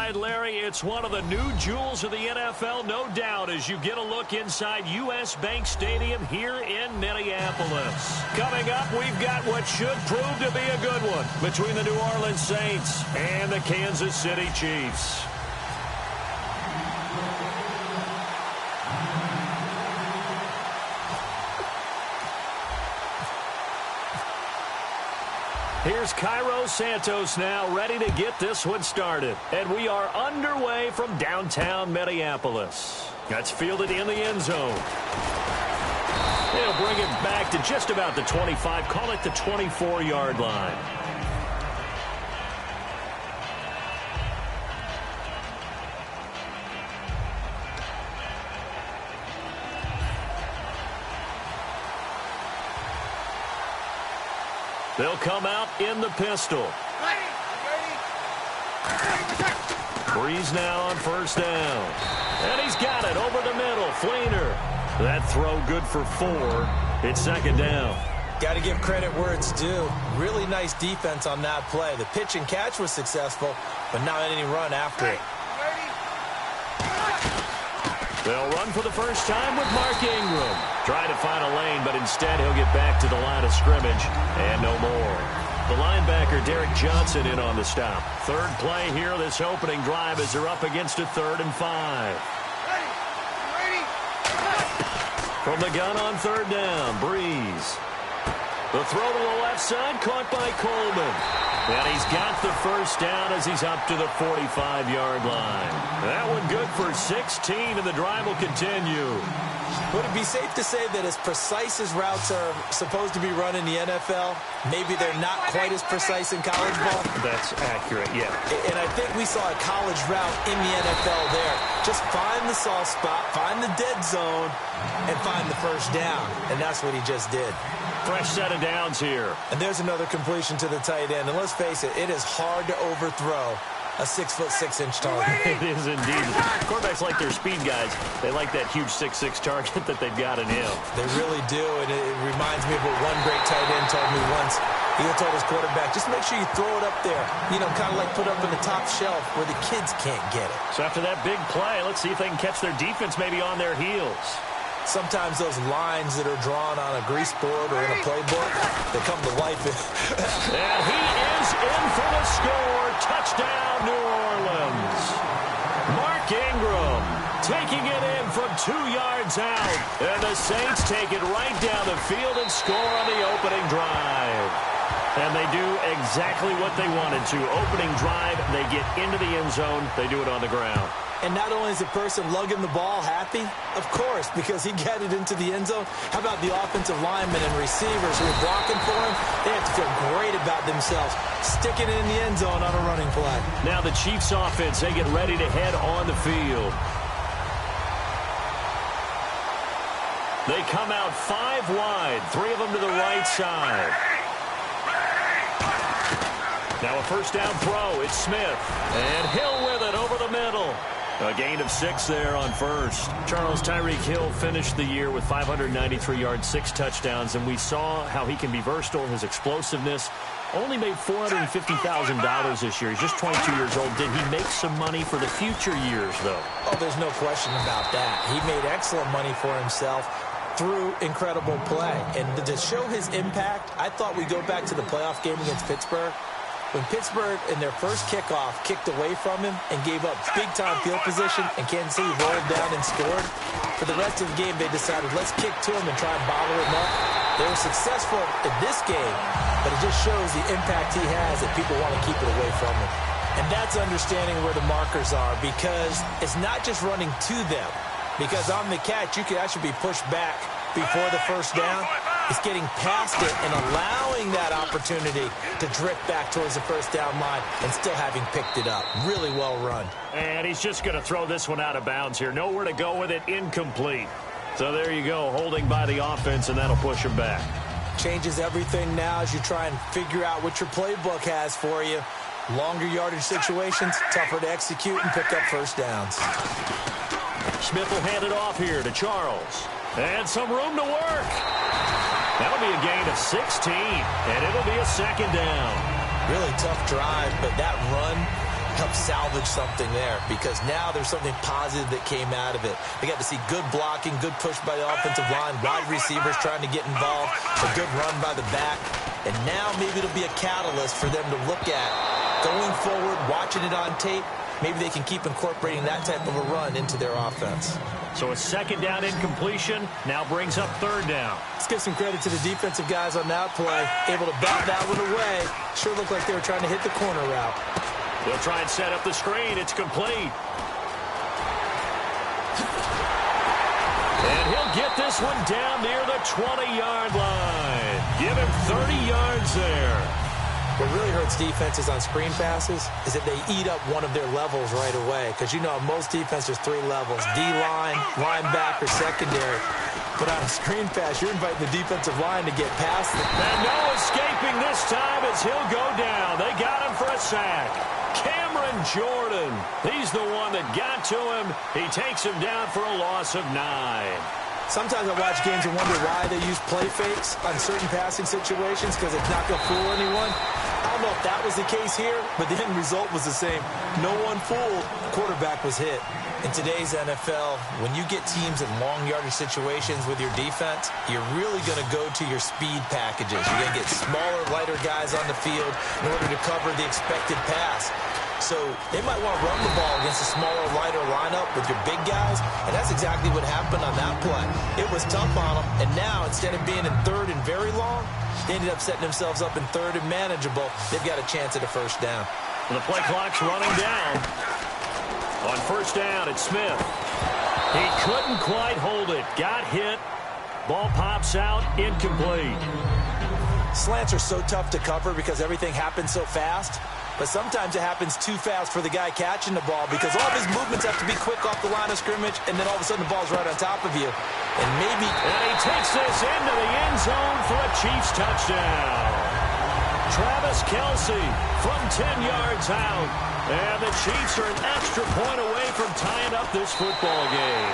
right, Larry, it's one of the new jewels of the NFL, no doubt, as you get a look inside U.S. Bank Stadium here in Minneapolis. Coming up, we've got what should prove to be a good one between the New Orleans Saints and the Kansas City Chiefs. Here's Cairo Santos now, ready to get this one started. And we are underway from downtown Minneapolis. That's fielded in the end zone. They'll bring it back to just about the 25, call it the 24-yard line. They'll come out in the pistol. Breeze now on first down. And he's got it over the middle. Fleener. That throw good for 4. It's second down. Got to give credit where it's due. Really nice defense on that play. The pitch and catch was successful, but not any run after it. They'll run for the first time with Mark Ingram. Try to find a lane, but instead he'll get back to the line of scrimmage and no more. The linebacker, Derek Johnson, in on the stop. Third play here, this opening drive, as they're up against a 3rd and 5. From the gun on 3rd down, Breeze. The throw to the left side, caught by Coleman. And he's got the first down as he's up to the 45-yard line. That one good for 16, and the drive will continue. Would it be safe to say that as precise as routes are supposed to be run in the NFL, maybe they're not quite as precise in college ball? That's accurate, yeah. And I think we saw a college route in the NFL there. Just find the soft spot, find the dead zone, and find the first down. And that's what he just did. Fresh set of downs here. And there's another completion to the tight end. And let's face it, it is hard to overthrow a 6'6" target. It is indeed. Quarterbacks like their speed guys. They like that huge 6'6" target that they've got in him. They really do, and it reminds me of what one great tight end told me once. He told his quarterback, just make sure you throw it up there. You know, kind of like put up in the top shelf where the kids can't get it. So after that big play, let's see if they can catch their defense maybe on their heels. Sometimes those lines that are drawn on a grease board or in a playbook, they come to life. And he is in for the score. Touchdown, New Orleans. Mark Ingram taking it in from 2 yards out. And the Saints take it right down the field and score on the opening drive. And they do exactly what they wanted to. Opening drive, they get into the end zone. They do it on the ground. And not only is the person lugging the ball happy, of course, because he got it into the end zone. How about the offensive linemen and receivers who are blocking for him? They have to feel great about themselves, sticking it in the end zone on a running play. Now the Chiefs offense, they get ready to head on the field. They come out 5 wide, 3 of them to the right side. Now a first down throw, it's Smith. And Hill with it over the middle. A gain of 6 there on first. Charles, Tyreek Hill finished the year with 593 yards, 6 touchdowns, and we saw how he can be versatile, his explosiveness. Only made $450,000 this year. He's just 22 years old. Did he make some money for the future years, though? Oh, there's no question about that. He made excellent money for himself through incredible play. And to show his impact, I thought we'd go back to the playoff game against Pittsburgh. When Pittsburgh, in their first kickoff, kicked away from him and gave up big-time field position, and Kansas City rolled down and scored, for the rest of the game, they decided, let's kick to him and try and bottle him up. They were successful in this game, but it just shows the impact he has that people want to keep it away from him. And that's understanding where the markers are, because it's not just running to them. Because on the catch, you could actually be pushed back before the first down. It's getting past it and allowing that opportunity to drift back towards the first down line and still having picked it up. Really well run. And he's just going to throw this one out of bounds here. Nowhere to go with it, incomplete. So there you go, holding by the offense, and that'll push him back. Changes everything now as you try and figure out what your playbook has for you. Longer yardage situations, tougher to execute and pick up first downs. Smith will hand it off here to Charles. And some room to work. That'll be a gain of 16, and it'll be a second down. Really tough drive, but that run helped have salvaged something there because now there's something positive that came out of it. They got to see good blocking, good push by the offensive line, wide receivers trying to get involved, a good run by the back. And now maybe it'll be a catalyst for them to look at going forward, watching it on tape. Maybe they can keep incorporating that type of a run into their offense. So a second down incompletion now brings up third down. Let's give some credit to the defensive guys on that play. Able to bat that one away. Sure looked like they were trying to hit the corner route. They'll try and set up the screen. It's complete. And he'll get this one down near the 20-yard line. Give him 30 yards there. What really hurts defenses on screen passes is that they eat up one of their levels right away. Because, you know, most defenses, 3 levels. D-line, linebacker, secondary. But on a screen pass, you're inviting the defensive line to get past them. And no escaping this time as he'll go down. They got him for a sack. Cameron Jordan. He's the one that got to him. He takes him down for a loss of 9. Sometimes I watch games and wonder why they use play fakes on certain passing situations because it's not going to fool anyone. I don't know if that was the case here, but the end result was the same. No one fooled. Quarterback was hit. In today's NFL, when you get teams in long yardage situations with your defense, you're really going to go to your speed packages. You're going to get smaller, lighter guys on the field in order to cover the expected pass. So they might want to run the ball against a smaller, lighter lineup with your big guys, and that's exactly what happened on that play. It was tough on them, and now instead of being in third and very long, they ended up setting themselves up in third and manageable. They've got a chance at a first down. The play clock's running down. On first down, it's Smith. He couldn't quite hold it. Got hit. Ball pops out, incomplete. Slants are so tough to cover because everything happens so fast. But sometimes it happens too fast for the guy catching the ball because all of his movements have to be quick off the line of scrimmage, and then all of a sudden the ball's right on top of you. And maybe... And he takes this into the end zone for a Chiefs touchdown. Travis Kelce from 10 yards out. And the Chiefs are an extra point away from tying up this football game.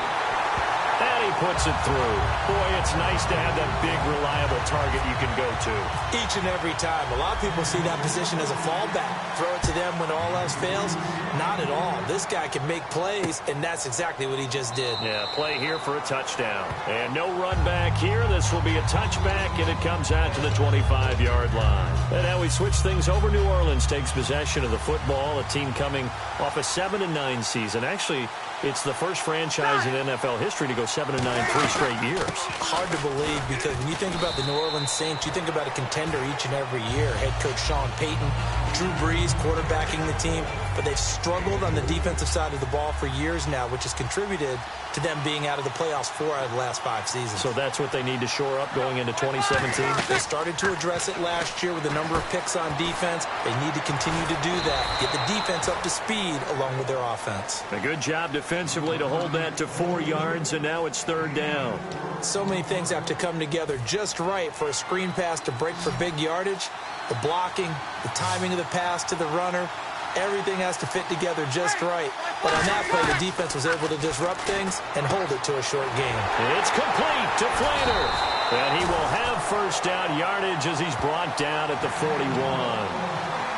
And he puts it through. Boy, it's nice to have that big, reliable target you can go to. Each and every time. A lot of people see that position as a fallback. Throw it to them when all else fails. Not at all. This guy can make plays, and that's exactly what he just did. Yeah, play here for a touchdown. And no run back here. This will be a touchback, and it comes out to the 25-yard line. And now we switch things over. New Orleans takes possession of the football. A team coming off a 7-9 season. Actually, it's the first franchise in NFL history to go 7-9 3 straight years. Hard to believe because when you think about the New Orleans Saints, you think about a contender each and every year. Head coach Sean Payton, Drew Brees quarterbacking the team. But they've struggled on the defensive side of the ball for years now, which has contributed to them being out of the playoffs 4 out of the last 5 seasons. So that's what they need to shore up going into 2017? They started to address it last year with a number of picks on defense. They need to continue to do that. Get the defense up to speed along with their offense. A good job defensively to hold that to 4 yards, and now it's third down. So many things have to come together just right for a screen pass to break for big yardage. The blocking, the timing of the pass to the runner, everything has to fit together just right. But on that play, the defense was able to disrupt things and hold it to a short game. It's complete to Flainer. And he will have first down yardage as he's brought down at the 41.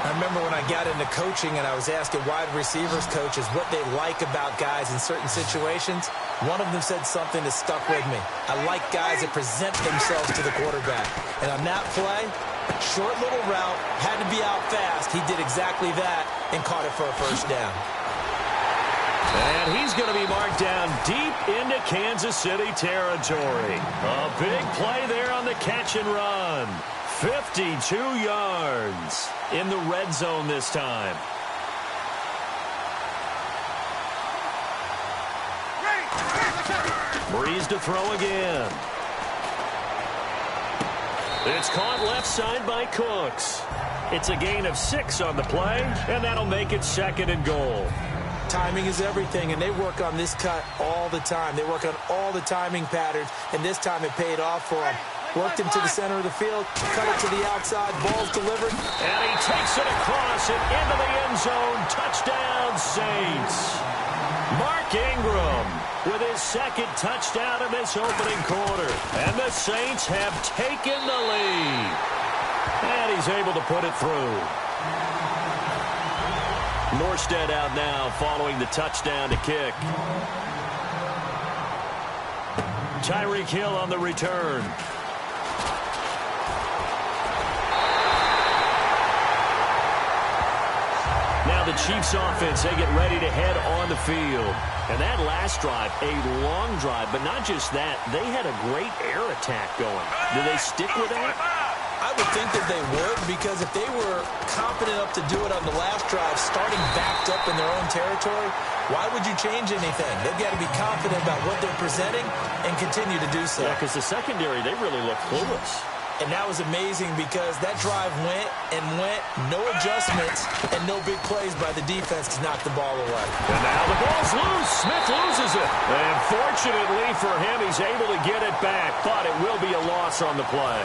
I remember when I got into coaching and I was asking wide receivers coaches what they like about guys in certain situations. One of them said something that stuck with me. I like guys that present themselves to the quarterback. And on that play, short little route, had to be out fast. He did exactly that and caught it for a first down. And he's going to be marked down deep into Kansas City territory. A big play there on the catch and run. 52 yards in the red zone this time. Breeze to throw again. It's caught left side by Cooks. It's a gain of 6 on the play, and that'll make it 2nd and goal. Timing is everything, and they work on this cut all the time. They work on all the timing patterns, and this time it paid off for them. Worked him to the center of the field, cut it to the outside, ball's delivered. And he takes it across and into the end zone. Touchdown, Saints. Mark Ingram with his 2nd touchdown in this opening quarter. And the Saints have taken the lead. And he's able to put it through. Morstead out now following the touchdown to kick. Tyreek Hill on the return. Now the Chiefs offense, they get ready to head on the field. And that last drive, a long drive, but not just that, they had a great air attack going. Do they stick with that? I would think that they would, because if they were confident enough to do it on the last drive, starting backed up in their own territory, why would you change anything? They've got to be confident about what they're presenting and continue to do so. Yeah, because the secondary, they really look clueless. And that was amazing because that drive went and went, no adjustments, and no big plays by the defense to knock the ball away. And now the ball's loose. Smith loses it. And fortunately for him, he's able to get it back, but it will be a loss on the play.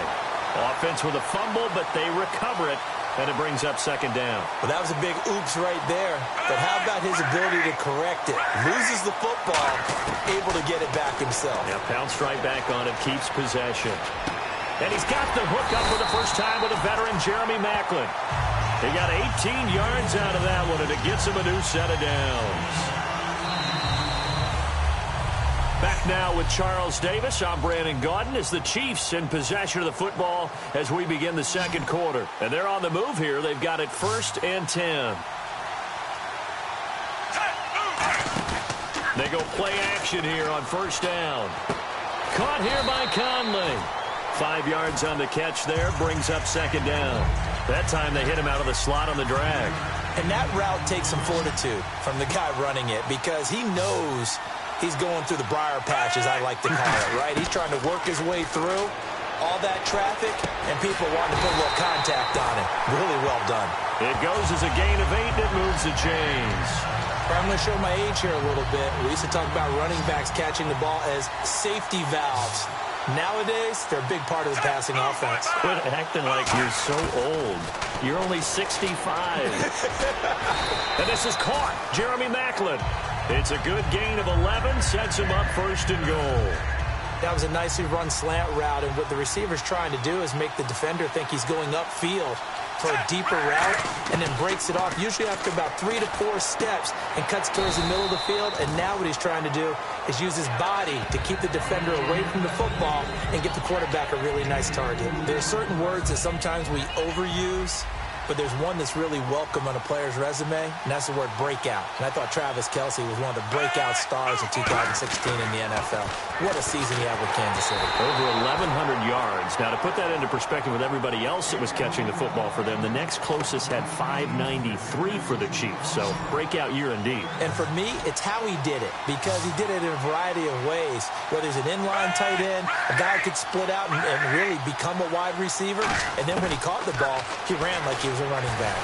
Offense with a fumble, but they recover it, and it brings up second down. Well, that was a big oops right there. But how about his ability to correct it? Loses the football, able to get it back himself. Yeah, pounced right back on it, keeps possession. And he's got the hook up for the first time with a veteran, Jeremy Maclin. He got 18 yards out of that one, and it gets him a new set of downs. Back now with Charles Davis. I'm Brandon Gaudin as the Chiefs in possession of the football as we begin the second quarter. And they're on the move here. They've got it 1st and 10. They go play action here on first down. Caught here by Conley. 5 yards on the catch there, brings up second down. That time they hit him out of the slot on the drag. And that route takes some fortitude from the guy running it because he knows he's going through the briar patch, as I like to call it, right? He's trying to work his way through all that traffic, and people want to put a little contact on it. Really well done. It goes as a gain of 8, and it moves the chains. I'm going to show my age here a little bit. We used to talk about running backs catching the ball as safety valves. Nowadays, they're a big part of the passing offense. Quit acting like you're so old. You're only 65. And this is caught. Jeremy Maclin. It's a good gain of 11, sets him up 1st and goal. That was a nicely run slant route, and what the receiver's trying to do is make the defender think he's going upfield for a deeper route and then breaks it off, usually after about 3 to 4 steps, and cuts towards the middle of the field. And now what he's trying to do is use his body to keep the defender away from the football and get the quarterback a really nice target. There are certain words that sometimes we overuse, but there's one that's really welcome on a player's resume, and that's the word breakout. And I thought Travis Kelce was one of the breakout stars of 2016 in the NFL. What a season he had with Kansas City. Over 1,100 yards. Now, to put that into perspective with everybody else that was catching the football for them, the next closest had 593 for the Chiefs. So, breakout year indeed. And for me, it's how he did it, because he did it in a variety of ways. Whether he's an inline tight end, a guy who could split out and really become a wide receiver, and then when he caught the ball, he ran like he was a running back.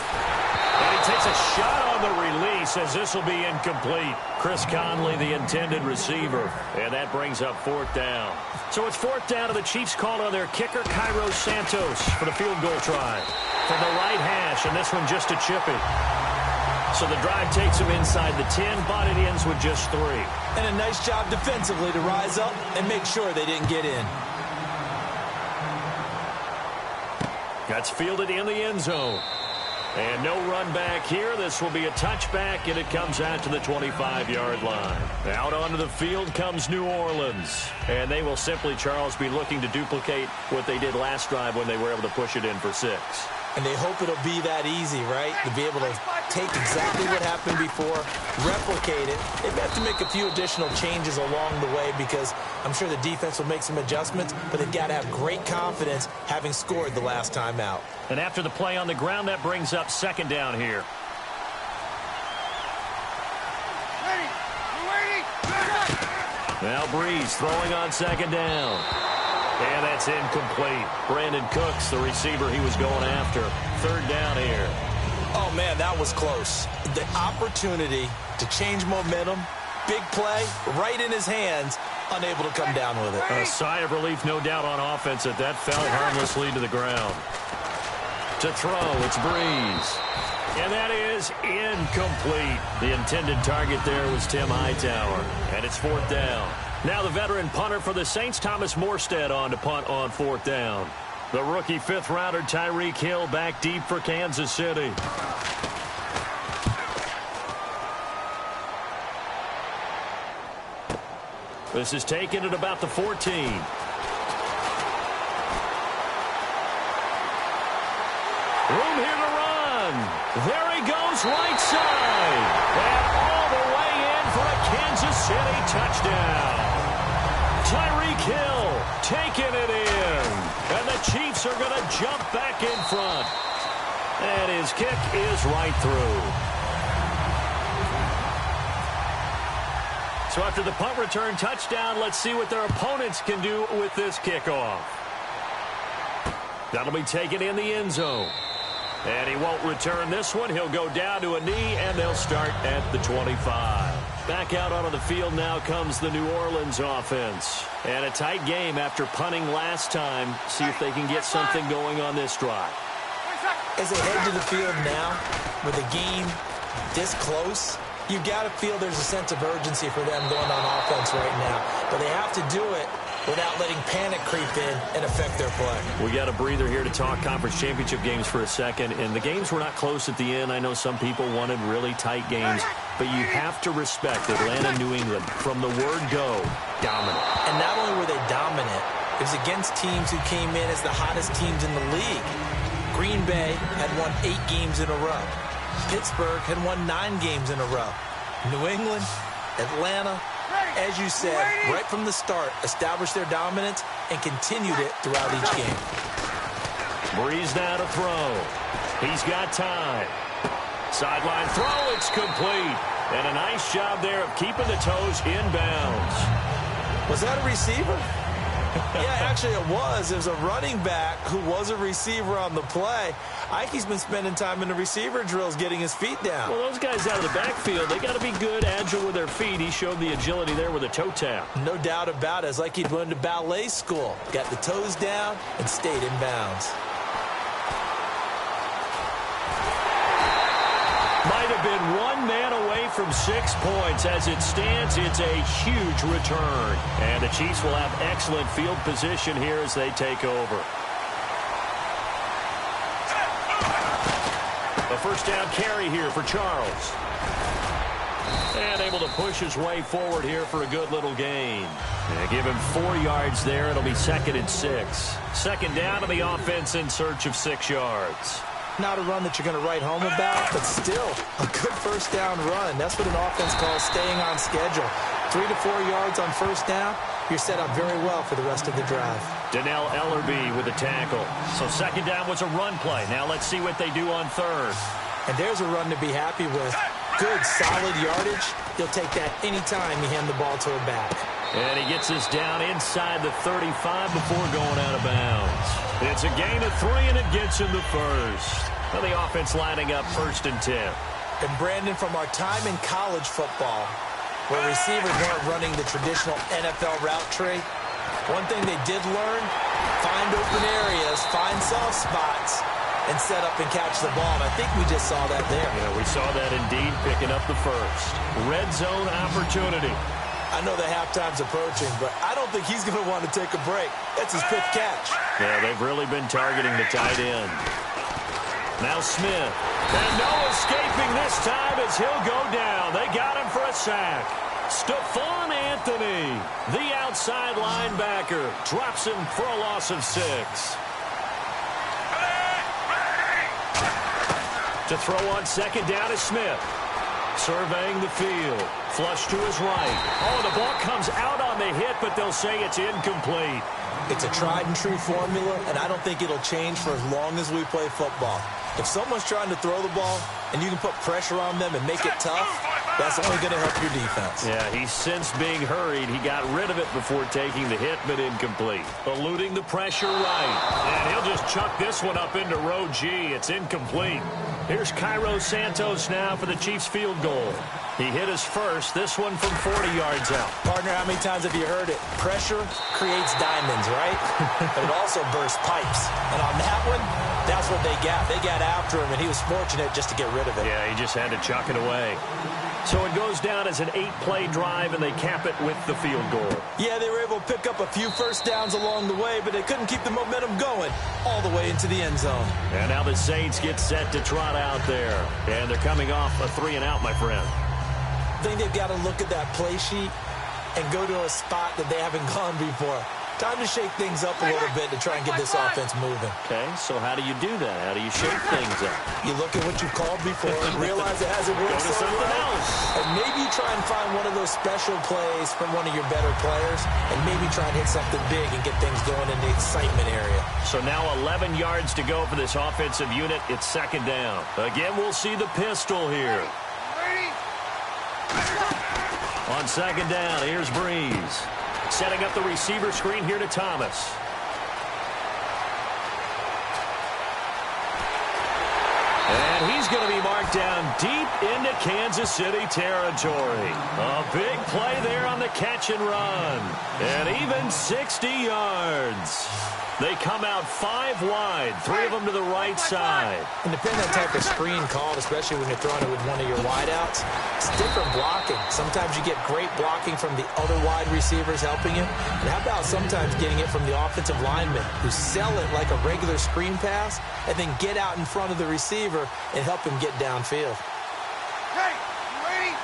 And he takes a shot on the release as this will be incomplete. Chris Conley, the intended receiver. And that brings up 4th down. So it's 4th down, and the Chiefs called on their kicker, Cairo Santos, for the field goal try. From the right hash, and this one just a chippy. So the drive takes him inside the 10, but it ends with just 3. And a nice job defensively to rise up and make sure they didn't get in. That's fielded in the end zone. And no run back here. This will be a touchback, and it comes out to the 25-yard line. Out onto the field comes New Orleans. And they will simply, Charles, be looking to duplicate what they did last drive when they were able to push it in for 6. And they hope it'll be that easy, right? To be able to take exactly what happened before, replicate it. They've got to make a few additional changes along the way because I'm sure the defense will make some adjustments, but they've got to have great confidence having scored the last time out. And after the play on the ground, that brings up second down here. Now Breeze throwing on second down. And that's incomplete. Brandon Cooks, the receiver he was going after. Third down here. Oh, man, that was close. The opportunity to change momentum, big play, right in his hands, unable to come down with it. A sigh of relief, no doubt, on offense that fell harmlessly to the ground. To throw, it's Breeze. And that is incomplete. The intended target there was Tim Hightower. And it's 4th down. Now the veteran punter for the Saints, Thomas Morstead, on to punt on 4th down. The rookie 5th-rounder Tyreek Hill back deep for Kansas City. This is taken at about the 14. Room here to run. There he goes, right side. And all the way in for a Kansas City touchdown. Tyreek Hill taking it in. And the Chiefs are going to jump back in front. And his kick is right through. So after the punt return touchdown, let's see what their opponents can do with this kickoff. That'll be taken in the end zone. And he won't return this one. He'll go down to a knee, and they'll start at the 25. Back out onto the field now comes the New Orleans offense. And a tight game after punting last time. See if they can get something going on this drive. As they head to the field now, with the game this close, you got to feel there's a sense of urgency for them going on offense right now. But they have to do it without letting panic creep in and affect their play. We got a breather here to talk conference championship games for a second. And the games were not close at the end. I know some people wanted really tight games. But you have to respect Atlanta, New England. From the word go, dominant. And not only were they dominant, it was against teams who came in as the hottest teams in the league. Green Bay had won 8 games in a row. Pittsburgh had won 9 games in a row. New England, Atlanta, as you said, right from the start, established their dominance and continued it throughout each game. Breeze now to throw. He's got time. Sideline throw, it's complete. And a nice job there of keeping the toes in bounds. Was that a receiver? Yeah, actually it was. It was a running back who was a receiver on the play. Ike's been spending time in the receiver drills getting his feet down. Well, those guys out of the backfield, they got to be good, agile with their feet. He showed the agility there with a toe tap. No doubt about it. It's like he'd went to ballet school. Got the toes down and stayed in bounds. Might have been one man away from 6 points. As it stands, it's a huge return. And the Chiefs will have excellent field position here as they take over. A first down carry here for Charles. And able to push his way forward here for a good little gain. And give him 4 yards there. It'll be 2nd and 6. Second down to the offense in search of 6 yards. Not a run that you're going to write home about, but still a good first down run. That's what an offense calls staying on schedule. 3 to 4 yards on first down. You're set up very well for the rest of the drive. Donnell Ellerbe with a tackle. So second down was a run play. Now let's see what they do on third. And there's a run to be happy with. Good, solid yardage. He'll take that anytime you hand the ball to a back. And he gets us down inside the 35 before going out of bounds. It's a gain of 3, and it gets him the first. And the offense lining up 1st and 10. And Brandon, from our time in college football, where receivers weren't running the traditional NFL route tree, one thing they did learn, find open areas, find soft spots, and set up and catch the ball. And I think we just saw that there. Yeah, we saw that indeed, picking up the first. Red zone opportunity. I know the halftime's approaching, but I don't think he's going to want to take a break. That's his 5th catch. Yeah, they've really been targeting the tight end. Now Smith. And no escaping this time as he'll go down. They got him for a sack. Stephon Anthony, the outside linebacker, drops him for a loss of 6. To throw on second down is Smith. Surveying the field. Flush to his right. Oh, the ball comes out on the hit, but they'll say it's incomplete. It's a tried-and-true formula, and I don't think it'll change for as long as we play football. If someone's trying to throw the ball and you can put pressure on them and make it tough, that's only going to help your defense. Yeah, he's since being hurried. He got rid of it before taking the hit, but incomplete. Eluding the pressure right. And he'll just chuck this one up into row G. It's incomplete. Here's Cairo Santos now for the Chiefs field goal. He hit his first, this one from 40 yards out. Partner, how many times have you heard it? Pressure creates diamonds, right? But it also bursts pipes. And on that one, that's what they got. They got after him, and he was fortunate just to get rid of it. Yeah, he just had to chuck it away. So it goes down as an 8-play drive, and they cap it with the field goal. Yeah, they were able to pick up a few first downs along the way, but they couldn't keep the momentum going all the way into the end zone. And now the Saints get set to trot out there. And they're coming off a 3-and-out, my friend. I think they've got to look at that play sheet and go to a spot that they haven't gone before. Time to shake things up a little bit to try and get this offense moving. Okay, so how do you do that? How do you shake things up? You look at what you've called before and realize it hasn't worked Go to so something well. else. And maybe you try and find one of those special plays from one of your better players and maybe try and hit something big and get things going in the excitement area. So now 11 yards to go for this offensive unit. It's second down. Again, we'll see the pistol here. On second down, here's Breeze. Setting up the receiver screen here to Thomas. And he's going to be marked down deep into Kansas City territory. A big play there on the catch and run. And even 60 yards. They come out 5 wide, 3 of them to the right side. And depending on the type of screen called, especially when you're throwing it with one of your wideouts, it's different blocking. Sometimes you get great blocking from the other wide receivers helping you. And how about sometimes getting it from the offensive linemen who sell it like a regular screen pass and then get out in front of the receiver and help him get downfield. Hey, you ready?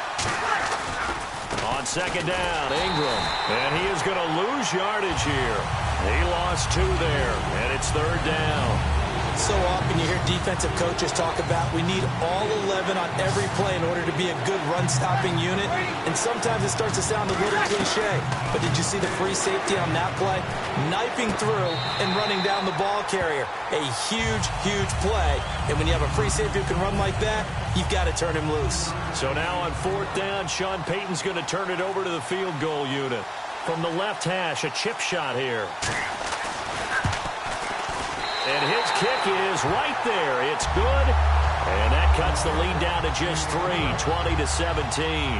On second down, Ingram. And he is going to lose yardage here. He lost 2 there, and it's third down. So often you hear defensive coaches talk about we need all 11 on every play in order to be a good run-stopping unit. And sometimes it starts to sound a little cliche. But did you see the free safety on that play? Knifing through and running down the ball carrier. A huge, huge play. And when you have a free safety who can run like that, you've got to turn him loose. So now on fourth down, Sean Payton's going to turn it over to the field goal unit. From the left hash, a chip shot here. And his kick is right there. It's good. And that cuts the lead down to just 3, 20-17.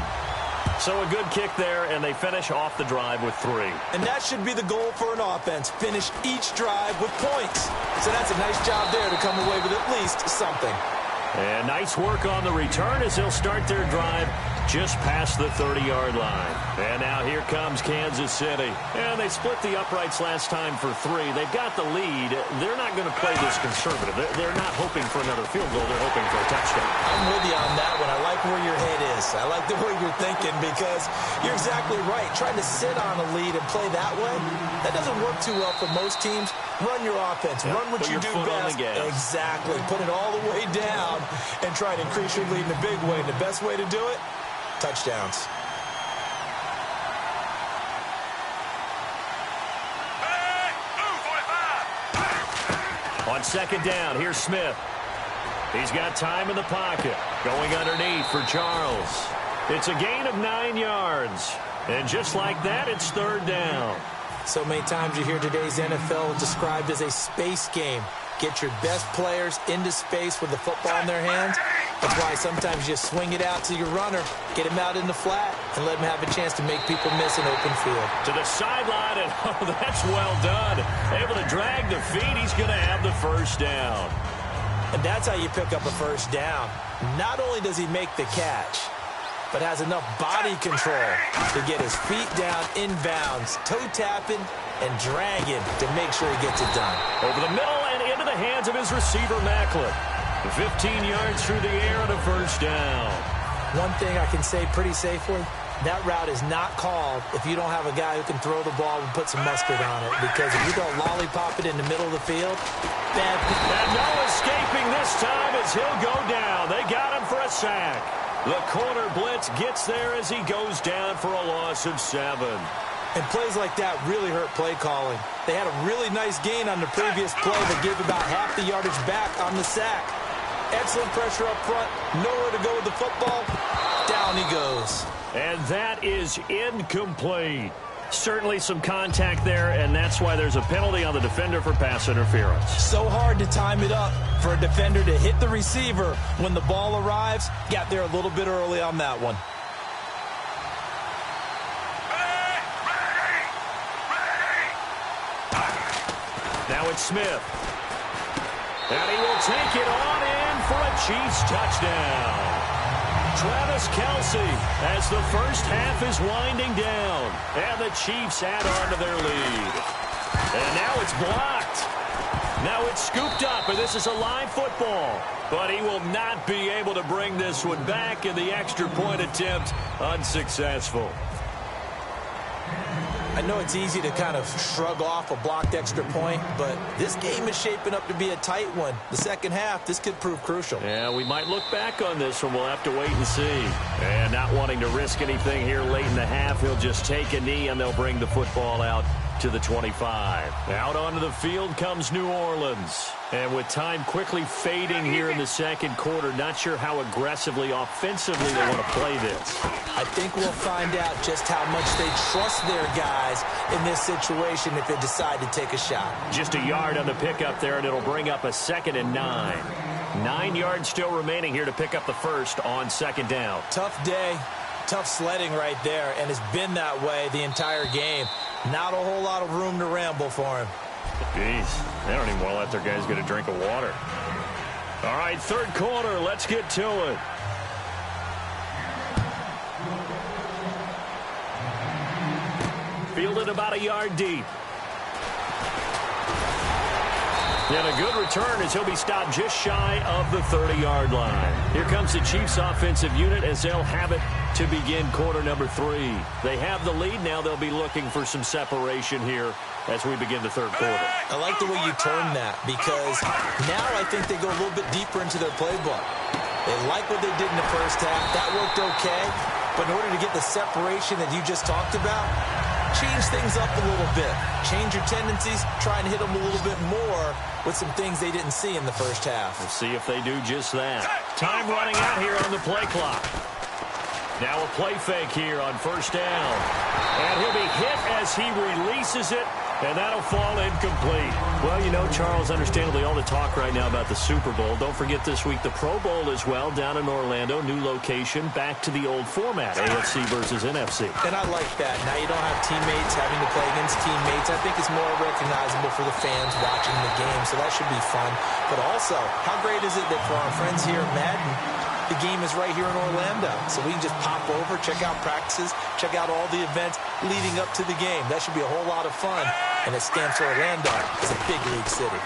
So a good kick there, and they finish off the drive with 3. And that should be the goal for an offense. Finish each drive with points. So that's a nice job there to come away with at least something. And nice work on the return as they'll start their drive just past the 30-yard line. And now here comes Kansas City. And they split the uprights last time for 3. They've got the lead. They're not going to play this conservative. They're not hoping for another field goal. They're hoping for a touchdown. I'm with you on that one. I like where your head is. I like the way you're thinking because you're exactly right. Trying to sit on a lead and play that way, that doesn't work too well for most teams. Run your offense. Yep, run what you do best. Exactly. Put it all the way down and try to increase your lead in a big way. And the best way to do it, touchdowns. On second down, here's Smith. He's got time in the pocket. Going underneath for Charles. It's a gain of 9 yards. And just like that, it's third down. So many times you hear today's NFL described as a space game. Get your best players into space with the football in their hands. That's why sometimes you swing it out to your runner, get him out in the flat, and let him have a chance to make people miss an open field. To the sideline, and oh, that's well done. Able to drag the feet. He's going to have the first down. And that's how you pick up a first down. Not only does he make the catch, but has enough body control to get his feet down inbounds, toe tapping and dragging to make sure he gets it done. Over the middle and into the hands of his receiver, Macklin. 15 yards through the air and a first down. One thing I can say pretty safely, that route is not called if you don't have a guy who can throw the ball and put some mustard on it. Because if you don't lollipop it in the middle of the field, bad. And no escaping this time as he'll go down. They got him for a sack. The corner blitz gets there as he goes down for a loss of 7. And plays like that really hurt play calling. They had a really nice gain on the previous play that gave about half the yardage back on the sack. Excellent pressure up front. Nowhere to go with the football. Down he goes. And that is incomplete. Certainly some contact there, and that's why there's a penalty on the defender for pass interference. So hard to time it up for a defender to hit the receiver when the ball arrives. Got there a little bit early on that one. Now it's Smith. And he will take it on in for a Chiefs touchdown. Travis Kelce as the first half is winding down. And the Chiefs add on to their lead. And now it's blocked. Now it's scooped up, and this is a live football. But he will not be able to bring this one back, and the extra point attempt unsuccessful. I know it's easy to kind of shrug off a blocked extra point, but this game is shaping up to be a tight one. The second half, this could prove crucial. Yeah, we might look back on this one. We'll have to wait and see. And not wanting to risk anything here late in the half, he'll just take a knee, and they'll bring the football out to the 25. Out onto the field comes New Orleans. And with time quickly fading here in the second quarter, not sure how aggressively, offensively they want to play this. I think we'll find out just how much they trust their guys in this situation if they decide to take a shot. Just a yard on the pickup there, and it'll bring up a 2nd and 9. 9 yards still remaining here to pick up the first on second down. Tough day, tough sledding right there, and it's been that way the entire game. Not a whole lot of room to ramble for him. Jeez, they don't even want to let their guys get a drink of water. All right, third quarter, let's get to it. Fielded about a yard deep. And a good return as he'll be stopped just shy of the 30-yard line. Here comes the Chiefs offensive unit as they'll have it to begin quarter number 3. They have the lead. Now they'll be looking for some separation here as we begin the third quarter. I like the way you turn that because now I think they go a little bit deeper into their playbook. They like what they did in the first half. That worked okay. But in order to get the separation that you just talked about, change things up a little bit. Change your tendencies. Try and hit them a little bit more with some things they didn't see in the first half. We'll see if they do just that. Time running out here on the play clock. Now a play fake here on first down. And he'll be hit as he releases it, and that'll fall incomplete. Well, you know, Charles, understandably, all the talk right now about the Super Bowl. Don't forget this week the Pro Bowl as well down in Orlando. New location, back to the old format, AFC versus NFC. And I like that. Now you don't have teammates having to play against teammates. I think it's more recognizable for the fans watching the game, so that should be fun. But also, how great is it that for our friends here at Madden, the game is right here in Orlando, so we can just pop over, check out practices, check out all the events leading up to the game. That should be a whole lot of fun, and it stands for Orlando as a big league city.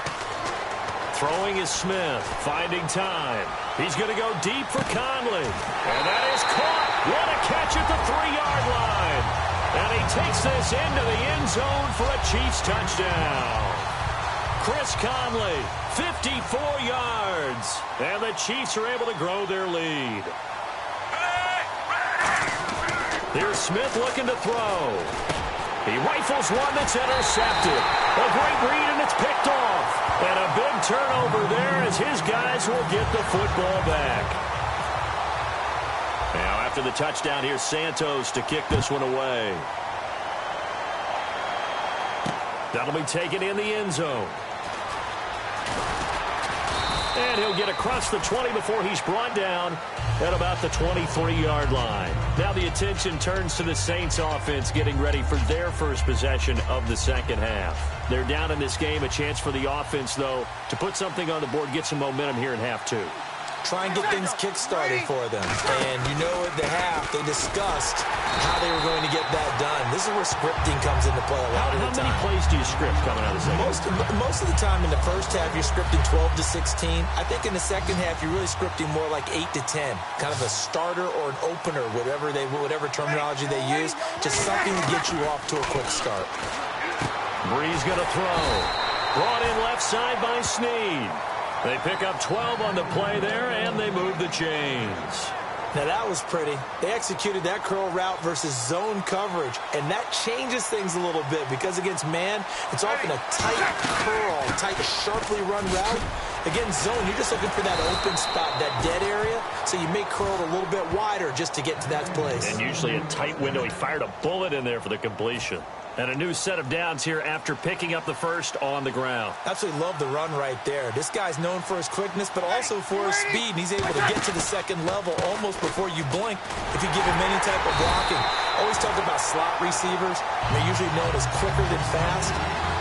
Throwing is Smith, finding time. He's going to go deep for Conley, and that is caught. What a catch at the 3-yard line, and he takes this into the end zone for a Chiefs touchdown. Chris Conley, 54 yards, and the Chiefs are able to grow their lead. Here's Smith looking to throw. He rifles one that's intercepted. A great read, and it's picked off. And a big turnover there as his guys will get the football back. Now after the touchdown, here's Santos to kick this one away. That'll be taken in the end zone. And he'll get across the 20 before he's brought down at about the 23-yard line. Now the attention turns to the Saints offense getting ready for their first possession of the second half. They're down in this game. A chance for the offense, though, to put something on the board, get some momentum here in half 2. Try and get things kick-started for them. And you know at the half, they discussed how they were going to get that done. This is where scripting comes into play a lot of the time. How many plays do you script coming out of the second? Most of the time in the first half, you're scripting 12 to 16. I think in the second half, you're really scripting more like 8 to 10. Kind of a starter or an opener, whatever terminology they use. Just something to get you off to a quick start. Brees going to throw. Brought in left side by Snead. They pick up 12 on the play there, and they move the chains. Now, that was pretty. They executed that curl route versus zone coverage, and that changes things a little bit because against man, it's often a tight curl, tight, sharply run route. Against zone, you're just looking for that open spot, that dead area, so you make curl a little bit wider just to get to that place. And usually a tight window. He fired a bullet in there for the completion. And a new set of downs here after picking up the first on the ground. Absolutely love the run right there. This guy's known for his quickness, but also for his speed. And he's able to get to the second level almost before you blink if you give him any type of blocking. Always talk about slot receivers. They're usually known as quicker than fast.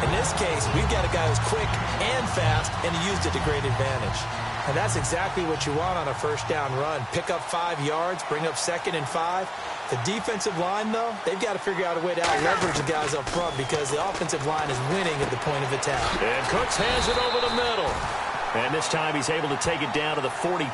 In this case, we've got a guy who's quick and fast, and he used it to great advantage. And that's exactly what you want on a first down run. Pick up 5 yards, bring up 2nd and 5. The defensive line, though, they've got to figure out a way to out-leverage the guys up front because the offensive line is winning at the point of attack. And Cooks has it over the middle. And this time he's able to take it down to the 42.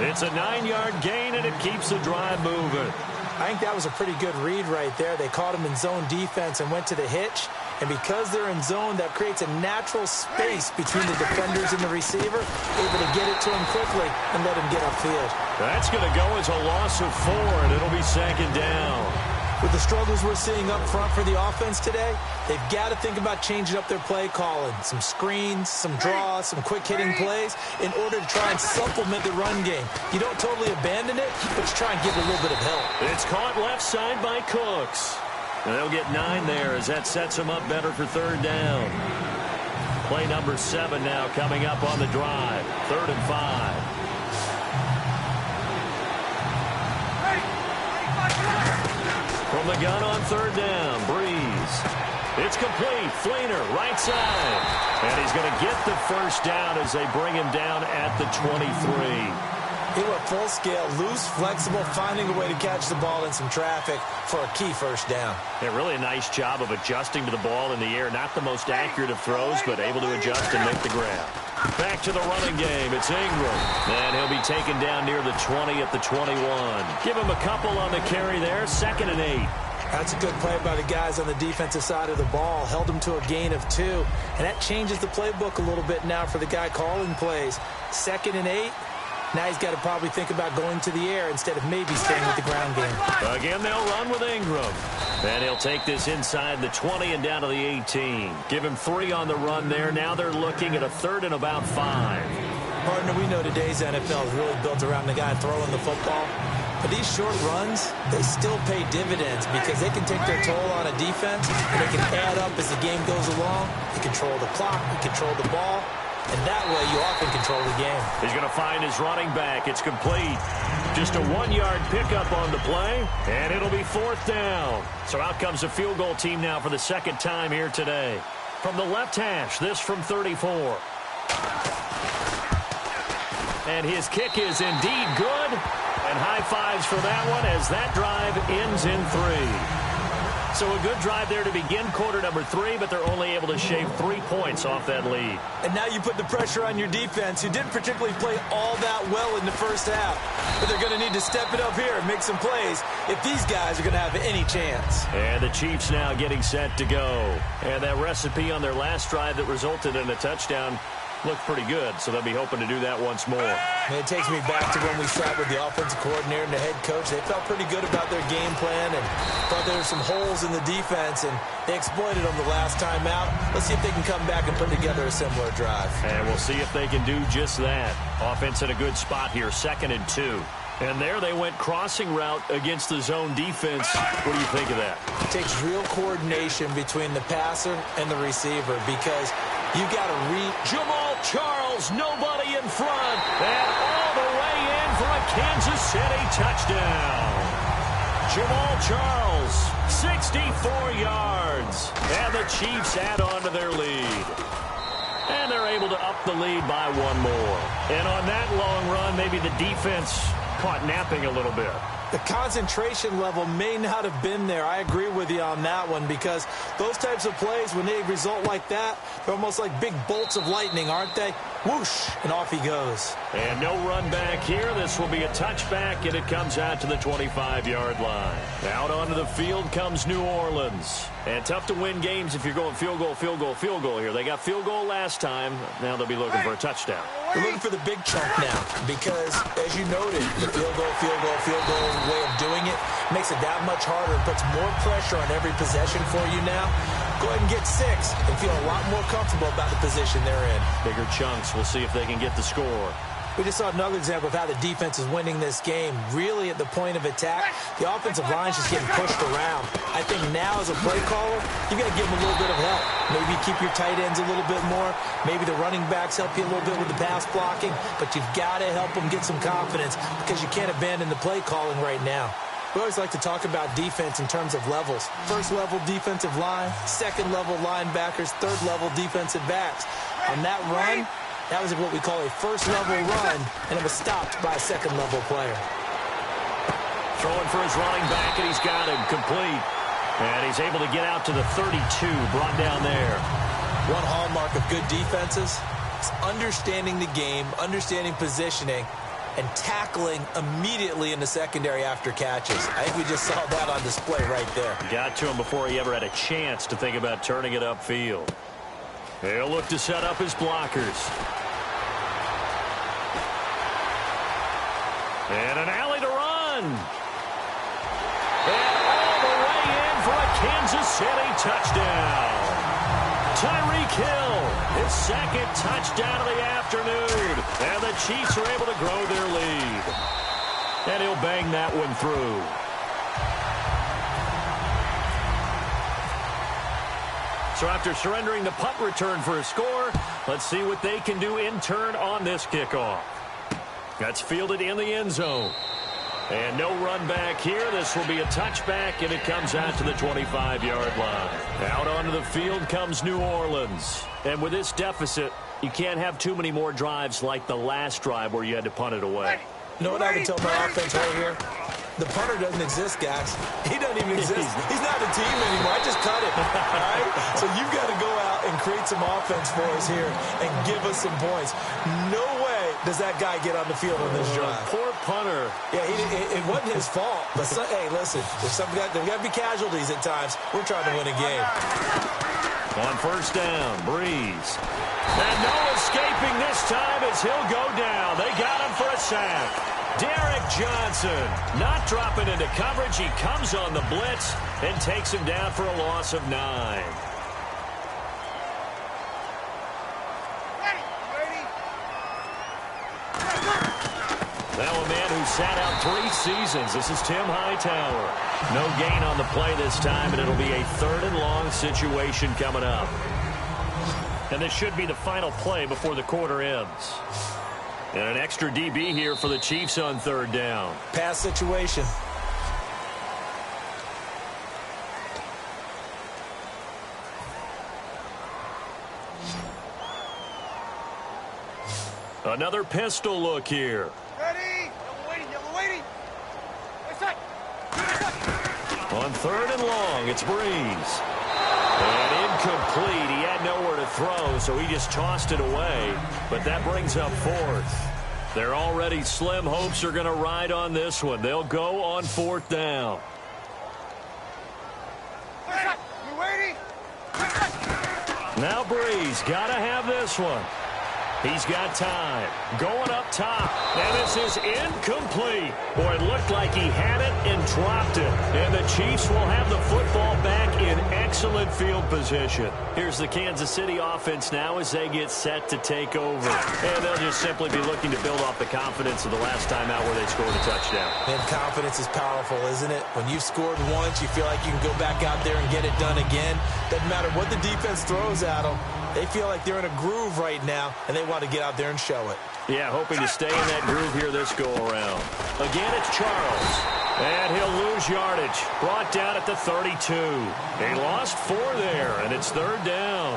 It's a 9-yard gain, and it keeps the drive moving. I think that was a pretty good read right there. They caught him in zone defense and went to the hitch. And because they're in zone, that creates a natural space between the defenders and the receiver, able to get it to him quickly and let him get upfield. That's going to go as a loss of 4, and it'll be 2nd down. With the struggles we're seeing up front for the offense today, they've got to think about changing up their play calling. Some screens, some draws, some quick-hitting plays in order to try and supplement the run game. You don't totally abandon it, but you try and give it a little bit of help. It's caught left side by Cooks. And they'll get 9 there as that sets them up better for 3rd down. Play number 7 now coming up on the drive. 3rd and 5. From the gun on 3rd down, Breeze. It's complete. Fleener, right side. And he's going to get the 1st down as they bring him down at the 23. He went full scale, loose, flexible, finding a way to catch the ball in some traffic for a key 1st down. Yeah, really a nice job of adjusting to the ball in the air. Not the most accurate of throws, but able to adjust and make the grab. Back to the running game. It's Ingram. And he'll be taken down near the 20 at the 21. Give him a couple on the carry there. 2nd and 8. That's a good play by the guys on the defensive side of the ball. Held them to a gain of 2. And that changes the playbook a little bit now for the guy calling plays. 2nd and 8. Now he's got to probably think about going to the air instead of maybe staying with the ground game. Again, they'll run with Ingram. And he'll take this inside the 20 and down to the 18. Give him 3 on the run there. Now they're looking at a 3rd and about 5. Partner, we know today's NFL is really built around the guy throwing the football. But these short runs, they still pay dividends because they can take their toll on a defense and they can add up as the game goes along. They control the clock, they control the ball. And that way, you often control the game. He's going to find his running back. It's complete. Just a 1-yard pickup on the play, and it'll be 4th down. So out comes the field goal team now for the 2nd time here today. From the left hash, this from 34. And his kick is indeed good. And high fives for that one as that drive ends in 3. So a good drive there to begin quarter number 3, but they're only able to shave 3 points off that lead. And now you put the pressure on your defense, who didn't particularly play all that well in the 1st half. But they're going to need to step it up here and make some plays if these guys are going to have any chance. And the Chiefs now getting set to go. And that recipe on their last drive that resulted in a touchdown looked pretty good, so they'll be hoping to do that once more. And it takes me back to when we sat with the offensive coordinator and the head coach. They felt pretty good about their game plan and thought there were some holes in the defense, and they exploited them the last time out. Let's see if they can come back and put together a similar drive. And we'll see if they can do just that. Offense in a good spot here, 2nd and 2. And there they went crossing route against the zone defense. What do you think of that? It takes real coordination between the passer and the receiver because you got to read. Jamal Charles, nobody in front. And all the way in for a Kansas City touchdown. Jamal Charles, 64 yards. And the Chiefs add on to their lead. And they're able to up the lead by 1 more. And on that long run, maybe the defense caught napping a little bit. The concentration level may not have been there. I agree with you on that one because those types of plays, when they result like that, they're almost like big bolts of lightning, aren't they? Whoosh, and off he goes. And no run back here. This will be a touchback, and it comes out to the 25-yard line. Out onto the field comes New Orleans. And tough to win games if you're going field goal, field goal, field goal here. They got field goal last time. Now they'll be looking for a touchdown. They're looking for the big chunk now because, as you noted, the field goal way of doing it makes it that much harder and puts more pressure on every possession for you now. Go ahead and get 6 and feel a lot more comfortable about the position they're in. Bigger chunks. We'll see if they can get the score. We just saw another example of how the defense is winning this game. Really at the point of attack, the offensive line's just getting pushed around. I think now as a play caller, you got to give them a little bit of help. Maybe keep your tight ends a little bit more. Maybe the running backs help you a little bit with the pass blocking. But you've got to help them get some confidence because you can't abandon the play calling right now. We always like to talk about defense in terms of levels. First level defensive line, second level linebackers, third level defensive backs. On that run, that was what we call a first level run, and it was stopped by a second level player. Throwing for his running back, and he's got him complete. And he's able to get out to the 32, brought down there. One hallmark of good defenses is understanding the game, understanding positioning, and tackling immediately in the secondary after catches. I think we just saw that on display right there. Got to him before he ever had a chance to think about turning it upfield. He'll look to set up his blockers. And an alley to run. And all the way in for a Kansas City touchdown. Tyreek Hill, his second touchdown of the afternoon. And the Chiefs are able to grow their lead. And he'll bang that one through. So after surrendering the punt return for a score, let's see what they can do in turn on this kickoff. That's fielded in the end zone. And no run back here. This will be a touchback, and it comes out to the 25-yard line. Out onto the field comes New Orleans. And with this deficit, you can't have too many more drives like the last drive where you had to punt it away. You know what I can tell my offense right here? The punter doesn't exist, guys. He doesn't even exist. He's not a team anymore. I just cut it. All right? So you've got to go out and create some offense for us here and give us some points. No way does that guy get on the field on this drive. Poor punter. Yeah, it wasn't his fault. But hey, listen, there's got to be casualties at times. We're trying to win a game. On first down, Breeze. And no escaping this time as he'll go down. They got him for a sack. Derek Johnson not dropping into coverage. He comes on the blitz and takes him down for a loss of 9. Now a man who sat out 3 seasons. This is Tim Hightower. No gain on the play this time, and it'll be a 3rd and long situation coming up. And this should be the final play before the quarter ends. And an extra DB here for the Chiefs on 3rd down. Pass situation. Another pistol look here. Ready? Yellow waiting. On 3rd and long, it's Breeze. And incomplete. He had nowhere to throw, so he just tossed it away. But that brings up 4th. Their already slim hopes are going to ride on this one. They'll go on 4th down. You waiting? Now Breeze got to have this one. He's got time. Going up top. And this is incomplete. Boy, it looked like he had it and dropped it. And the Chiefs will have the football back in excellent field position. Here's the Kansas City offense now as they get set to take over. And they'll just simply be looking to build off the confidence of the last time out where they scored a touchdown. And confidence is powerful, isn't it? When you've scored once, you feel like you can go back out there and get it done again. Doesn't matter what the defense throws at them. They feel like they're in a groove right now, and they want to get out there and show it. Yeah, hoping to stay in that groove here this go-around. Again, it's Charles. And he'll lose yardage. Brought down at the 32. They lost 4 there, and it's 3rd down.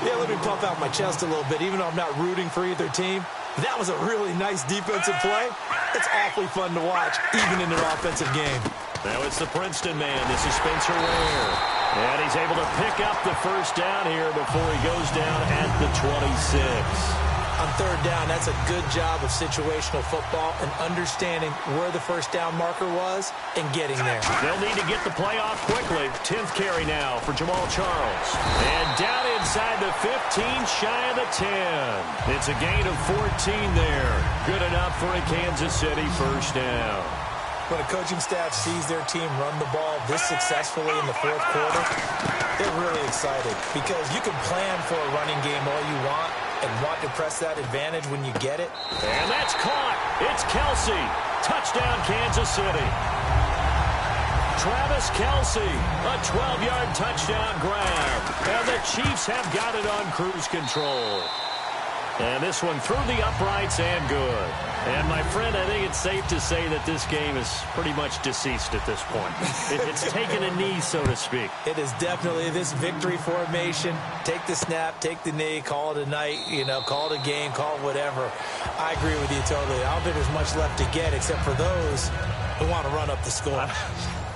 Yeah, let me puff out my chest a little bit, even though I'm not rooting for either team. That was a really nice defensive play. It's awfully fun to watch, even in an offensive game. Now it's the Princeton man. This is Spencer Ware. And he's able to pick up the first down here before he goes down at the 26. On 3rd down, that's a good job of situational football and understanding where the first down marker was and getting there. They'll need to get the play off quickly. 10th carry now for Jamal Charles. And down inside the 15, shy of the 10. It's a gain of 14 there. Good enough for a Kansas City first down. When a coaching staff sees their team run the ball this successfully in the 4th quarter, they're really excited because you can plan for a running game all you want and want to press that advantage when you get it. And that's caught. It's Kelce. Touchdown, Kansas City. Travis Kelce, a 12-yard touchdown grab. And the Chiefs have got it on cruise control. And this one through the uprights and good. And, my friend, I think it's safe to say that this game is pretty much deceased at this point. It's taken a knee, so to speak. It is definitely this victory formation. Take the snap, take the knee, call it a night, call it a game, call it whatever. I agree with you totally. I don't think there's much left to get except for those who want to run up the score.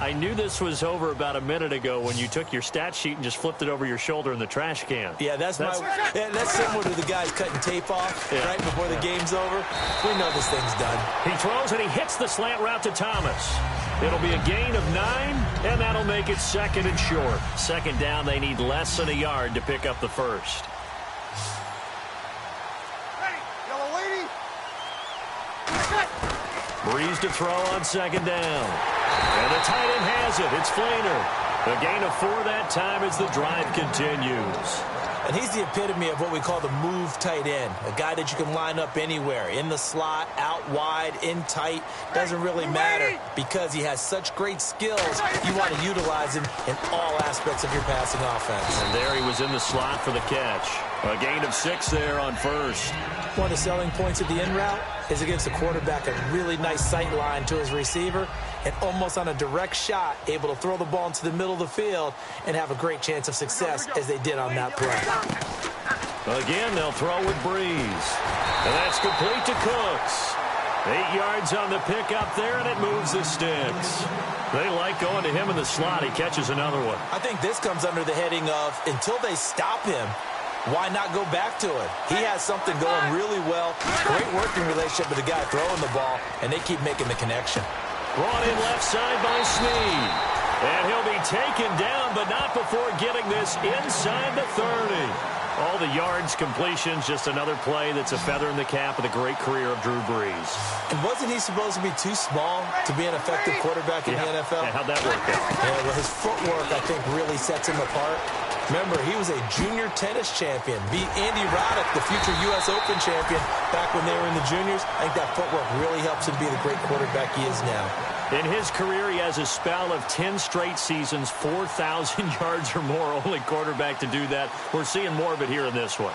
I knew this was over about a minute ago when you took your stat sheet and just flipped it over your shoulder in the trash can. Yeah, that's similar to the guys cutting tape off right before the game's over. We know this thing's done. He throws and he hits the slant route to Thomas. It'll be a gain of 9, and that'll make it 2nd and short. 2nd down, they need less than a yard to pick up the first. Breeze to throw on 2nd down. And the tight end has it. It's Fleener. A gain of 4 that time as the drive continues. And he's the epitome of what we call the move tight end. A guy that you can line up anywhere. In the slot, out wide, in tight. Doesn't really matter because he has such great skills. You want to utilize him in all aspects of your passing offense. And there he was in the slot for the catch. A gain of 6 there on first. One of the selling points of the in route is it gives the quarterback a really nice sight line to his receiver and almost on a direct shot able to throw the ball into the middle of the field and have a great chance of success as they did on that play. Again, they'll throw with Breeze. And that's complete to Cooks. 8 yards on the pickup there, and it moves the sticks. They like going to him in the slot. He catches another one. I think this comes under the heading of until they stop him, why not go back to it? He has something going really well. Great working relationship with the guy throwing the ball, and they keep making the connection. Brought in left side by Snead. And he'll be taken down, but not before getting this inside the 30. All the yards, completions, just another play that's a feather in the cap of the great career of Drew Brees. And wasn't he supposed to be too small to be an effective quarterback in the NFL? Yeah, how'd that work out? Yeah, well, his footwork, I think, really sets him apart. Remember, he was a junior tennis champion, beat Andy Roddick, the future U.S. Open champion, back when they were in the juniors. I think that footwork really helps him be the great quarterback he is now. In his career, he has a spell of 10 straight seasons, 4,000 yards or more, only quarterback to do that. We're seeing more of it here in this one.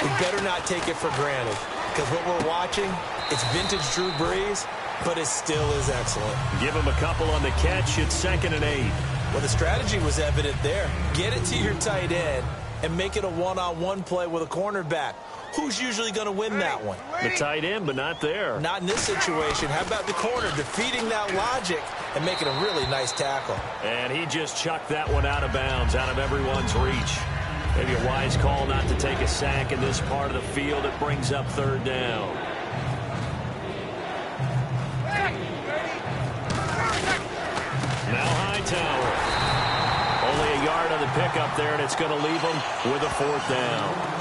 We better not take it for granted, because what we're watching, it's vintage Drew Brees, but it still is excellent. Give him a couple on the catch. It's 2nd and 8. Well, the strategy was evident there. Get it to your tight end and make it a one-on-one play with a cornerback. Who's usually going to win that one? The tight end, but not there. Not in this situation. How about the corner defeating that logic and making a really nice tackle? And he just chucked that one out of bounds, out of everyone's reach. Maybe a wise call not to take a sack in this part of the field. It brings up 3rd down. Now Hightower. Only a yard on the pickup there, and it's going to leave them with a 4th down.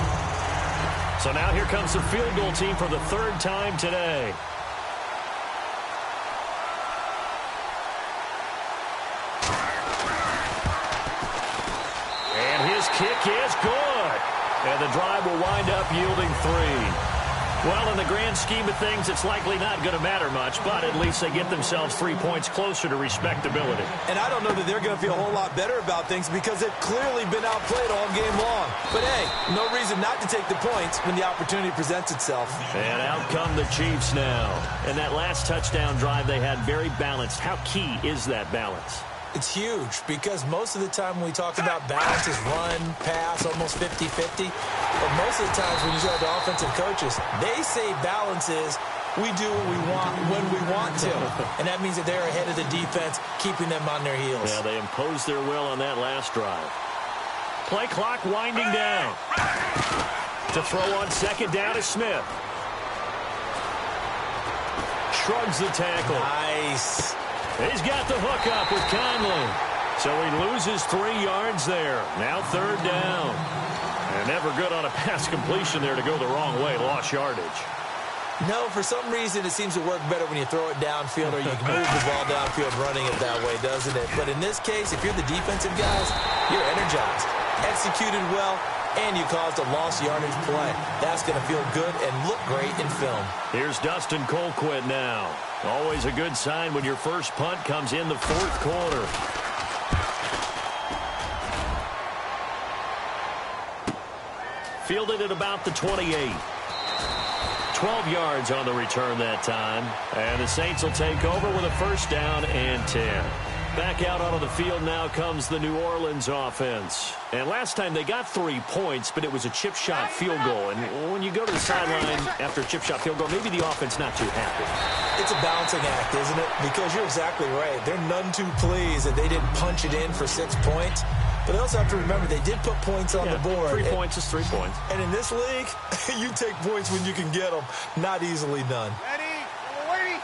So now here comes the field goal team for the 3rd time today. And his kick is good. And the drive will wind up yielding 3. Well, in the grand scheme of things, it's likely not going to matter much, but at least they get themselves 3 points closer to respectability. And I don't know that they're going to feel a whole lot better about things because they've clearly been outplayed all game long. But, hey, no reason not to take the points when the opportunity presents itself. And out come the Chiefs now. And that last touchdown drive they had very balanced. How key is that balance? It's huge because most of the time when we talk about balance is run, pass, almost 50-50. But most of the times when you talk to offensive coaches, they say balance is we do what we want when we want to. And that means that they're ahead of the defense, keeping them on their heels. Yeah, they imposed their will on that last drive. Play clock winding down. To throw on 2nd down is Smith. Shrugs the tackle. Nice. He's got the hook up with Conley. So he loses 3 yards there. Now 3rd down. And never good on a pass completion there to go the wrong way. Lost yardage. No, for some reason it seems to work better when you throw it downfield or you can move the ball downfield running it that way, doesn't it? But in this case, if you're the defensive guys, you're energized, executed well, and you caused a lost yardage play. That's going to feel good and look great in film. Here's Dustin Colquitt now. Always a good sign when your first punt comes in the 4th quarter. Fielded at about the 28. 12 yards on the return that time. And the Saints will take over with a 1st down and 10. Back out onto the field now comes the New Orleans offense. And last time they got 3 points, but it was a chip shot field goal. And when you go to the sideline after a chip shot field goal, maybe the offense not too happy. It's a balancing act, isn't it? Because you're exactly right. They're none too pleased that they didn't punch it in for 6 points. But they also have to remember they did put points on the board. 3 points is 3 points. And in this league, you take points when you can get them. Not easily done. Ready? We're waiting.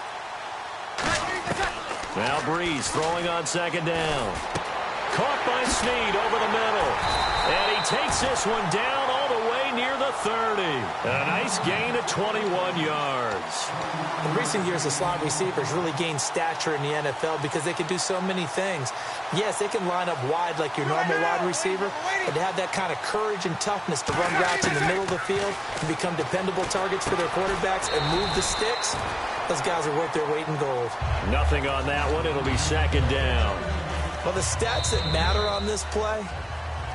Now Breeze throwing on second down. Caught by Snead over the middle. And he takes this one down all the way near the 30. A nice gain of 21 yards. In recent years, the slot receivers really gained stature in the NFL because they can do so many things. Yes, they can line up wide like your normal wide receiver, but to have that kind of courage and toughness to run routes in the middle of the field and become dependable targets for their quarterbacks and move the sticks, those guys are worth their weight in gold. Nothing on that one. It'll be second down. Well, the stats that matter on this play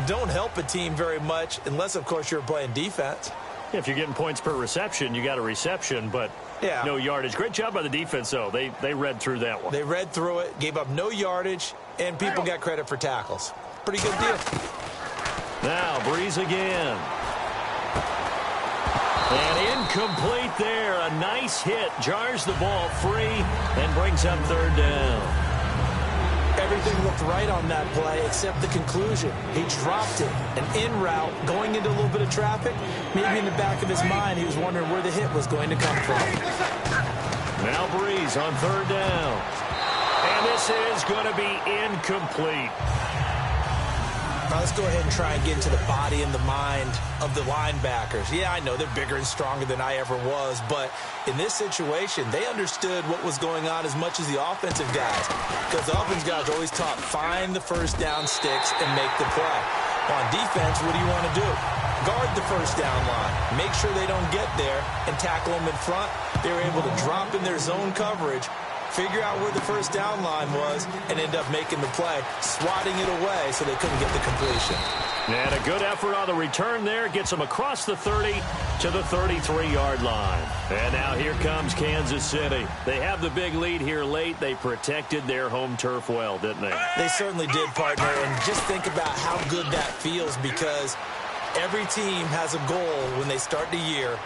don't help a team very much unless, of course, you're playing defense. If you're getting points per reception, you got a reception, but no yardage. Great job by the defense, though. They read through that one. They read through it, gave up no yardage, and people got credit for tackles. Pretty good deal. Now, Breeze again. And incomplete there. A nice hit. Jars the ball free and brings up third down. Everything looked right on that play except the conclusion. He dropped it. An in route, going into a little bit of traffic. Maybe in the back of his mind, he was wondering where the hit was going to come from. Now Breeze on third down. And this is going to be incomplete. Now let's go ahead and try and get into the body and the mind of the linebackers. Yeah, I know they're bigger and stronger than I ever was, but in this situation, they understood what was going on as much as the offensive guys. Because the offensive guys always taught, find the first down sticks and make the play. On defense, what do you want to do? Guard the first down line. Make sure they don't get there and tackle them in front. They were able to drop in their zone coverage, figure out where the first down line was, and end up making the play, swatting it away so they couldn't get the completion. And a good effort on the return there. Gets them across the 30 to the 33-yard line. And now here comes Kansas City. They have the big lead here late. They protected their home turf well, didn't they? They certainly did, partner. And just think about how good that feels, because every team has a goal when they start the year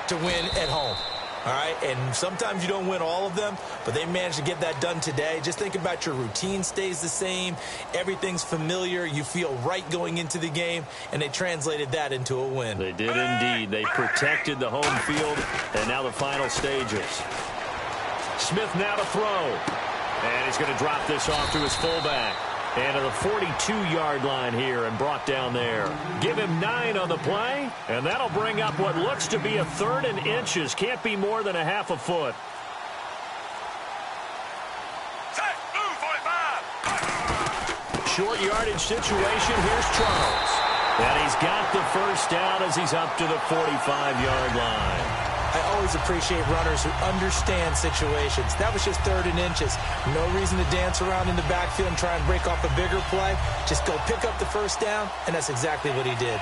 to win at home. All right, and sometimes you don't win all of them, but they managed to get that done today. Just think about your routine stays the same. Everything's familiar. You feel right going into the game, and they translated that into a win. They did indeed. They protected the home field, and now the final stages. Smith now to throw, and he's going to drop this off to his fullback. And to the 42-yard line here and brought down there. Give him 9 on the play, and that'll bring up what looks to be a 3rd and inches. Can't be more than a half a foot. Set, move, 45. Short yardage situation. Here's Charles. And he's got the first down as he's up to the 45-yard line. I always appreciate runners who understand situations. That was just 3rd and inches. No reason to dance around in the backfield and try and break off a bigger play. Just go pick up the first down, and that's exactly what he did.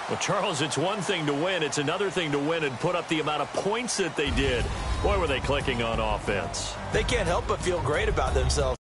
Well, Charles, it's one thing to win. It's another thing to win and put up the amount of points that they did. Boy, were they clicking on offense. They can't help but feel great about themselves.